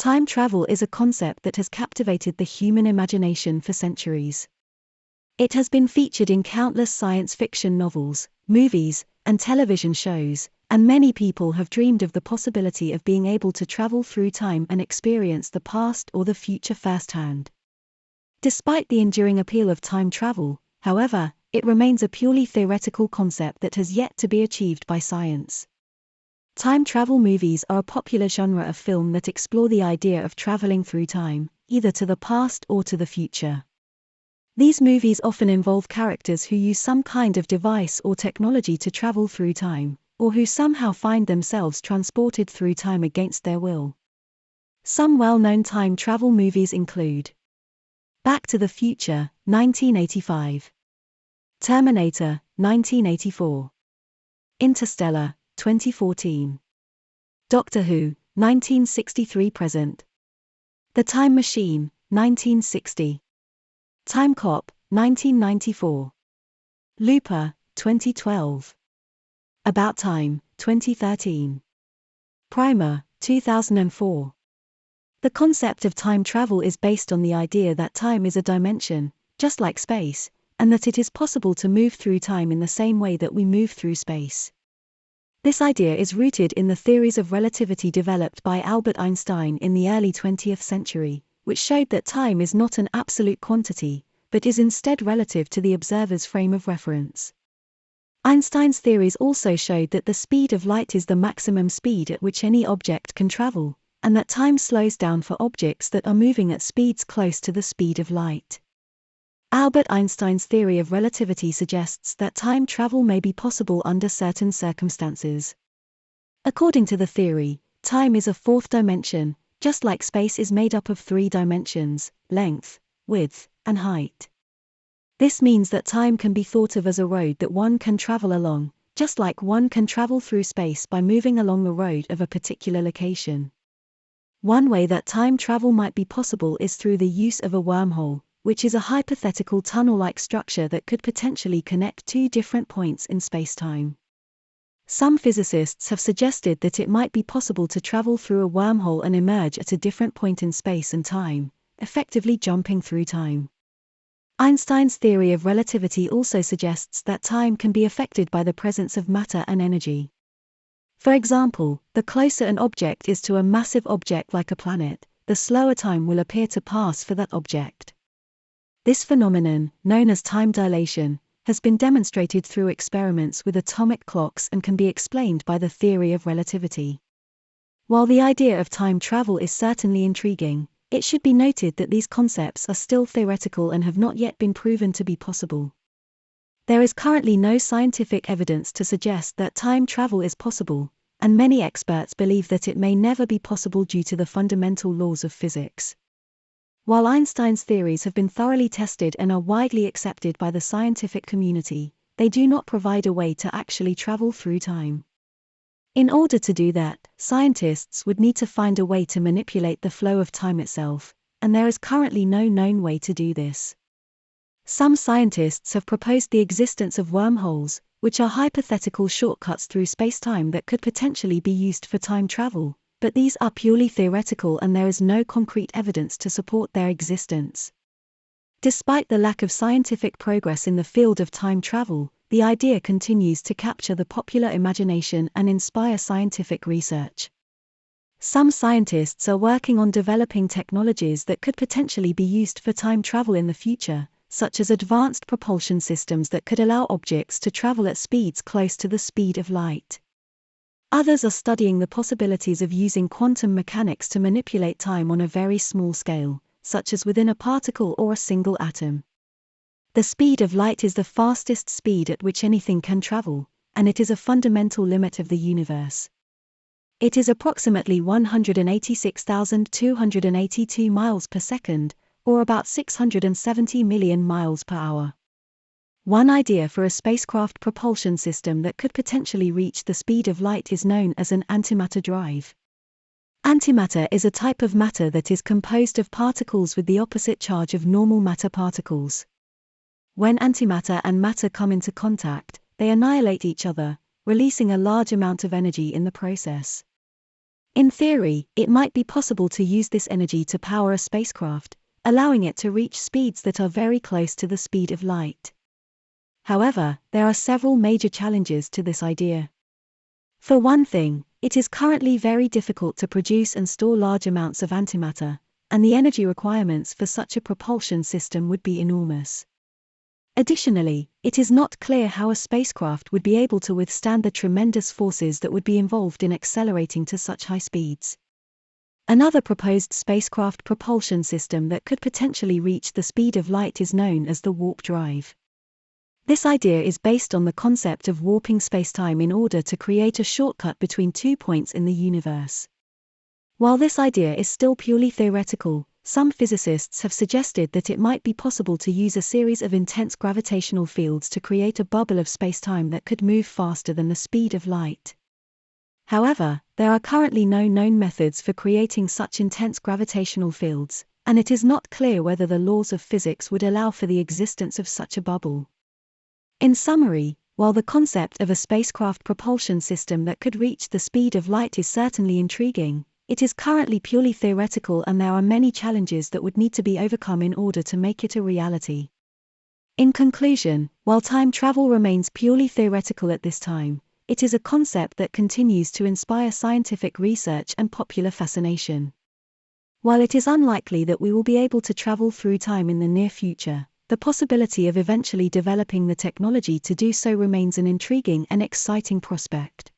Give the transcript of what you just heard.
Time travel is a concept that has captivated the human imagination for centuries. It has been featured in countless science fiction novels, movies, and television shows, and many people have dreamed of the possibility of being able to travel through time and experience the past or the future firsthand. Despite the enduring appeal of time travel, however, it remains a purely theoretical concept that has yet to be achieved by science. Time travel movies are a popular genre of film that explore the idea of traveling through time, either to the past or to the future. These movies often involve characters who use some kind of device or technology to travel through time, or who somehow find themselves transported through time against their will. Some well-known time travel movies include Back to the Future, 1985. Terminator, 1984. Interstellar, 2014. Doctor Who, 1963-present. The Time Machine, 1960. Time Cop, 1994. Looper, 2012. About Time, 2013. Primer, 2004. The concept of time travel is based on the idea that time is a dimension, just like space, and that it is possible to move through time in the same way that we move through space. This idea is rooted in the theories of relativity developed by Albert Einstein in the early 20th century, which showed that time is not an absolute quantity, but is instead relative to the observer's frame of reference. Einstein's theories also showed that the speed of light is the maximum speed at which any object can travel, and that time slows down for objects that are moving at speeds close to the speed of light. Albert Einstein's theory of relativity suggests that time travel may be possible under certain circumstances. According to the theory, time is a fourth dimension, just like space is made up of three dimensions: length, width, and height. This means that time can be thought of as a road that one can travel along, just like one can travel through space by moving along the road of a particular location. One way that time travel might be possible is through the use of a wormhole, which is a hypothetical tunnel-like structure that could potentially connect two different points in space-time. Some physicists have suggested that it might be possible to travel through a wormhole and emerge at a different point in space and time, effectively jumping through time. Einstein's theory of relativity also suggests that time can be affected by the presence of matter and energy. For example, the closer an object is to a massive object like a planet, the slower time will appear to pass for that object. This phenomenon, known as time dilation, has been demonstrated through experiments with atomic clocks and can be explained by the theory of relativity. While the idea of time travel is certainly intriguing, it should be noted that these concepts are still theoretical and have not yet been proven to be possible. There is currently no scientific evidence to suggest that time travel is possible, and many experts believe that it may never be possible due to the fundamental laws of physics. While Einstein's theories have been thoroughly tested and are widely accepted by the scientific community, they do not provide a way to actually travel through time. In order to do that, scientists would need to find a way to manipulate the flow of time itself, and there is currently no known way to do this. Some scientists have proposed the existence of wormholes, which are hypothetical shortcuts through space-time that could potentially be used for time travel, but these are purely theoretical and there is no concrete evidence to support their existence. Despite the lack of scientific progress in the field of time travel, the idea continues to capture the popular imagination and inspire scientific research. Some scientists are working on developing technologies that could potentially be used for time travel in the future, such as advanced propulsion systems that could allow objects to travel at speeds close to the speed of light. Others are studying the possibilities of using quantum mechanics to manipulate time on a very small scale, such as within a particle or a single atom. The speed of light is the fastest speed at which anything can travel, and it is a fundamental limit of the universe. It is approximately 186,282 miles per second, or about 670 million miles per hour. One idea for a spacecraft propulsion system that could potentially reach the speed of light is known as an antimatter drive. Antimatter is a type of matter that is composed of particles with the opposite charge of normal matter particles. When antimatter and matter come into contact, they annihilate each other, releasing a large amount of energy in the process. In theory, it might be possible to use this energy to power a spacecraft, allowing it to reach speeds that are very close to the speed of light. However, there are several major challenges to this idea. For one thing, it is currently very difficult to produce and store large amounts of antimatter, and the energy requirements for such a propulsion system would be enormous. Additionally, it is not clear how a spacecraft would be able to withstand the tremendous forces that would be involved in accelerating to such high speeds. Another proposed spacecraft propulsion system that could potentially reach the speed of light is known as the warp drive. This idea is based on the concept of warping spacetime in order to create a shortcut between 2 points in the universe. While this idea is still purely theoretical, some physicists have suggested that it might be possible to use a series of intense gravitational fields to create a bubble of spacetime that could move faster than the speed of light. However, there are currently no known methods for creating such intense gravitational fields, and it is not clear whether the laws of physics would allow for the existence of such a bubble. In summary, while the concept of a spacecraft propulsion system that could reach the speed of light is certainly intriguing, it is currently purely theoretical and there are many challenges that would need to be overcome in order to make it a reality. In conclusion, while time travel remains purely theoretical at this time, it is a concept that continues to inspire scientific research and popular fascination. While it is unlikely that we will be able to travel through time in the near future, the possibility of eventually developing the technology to do so remains an intriguing and exciting prospect.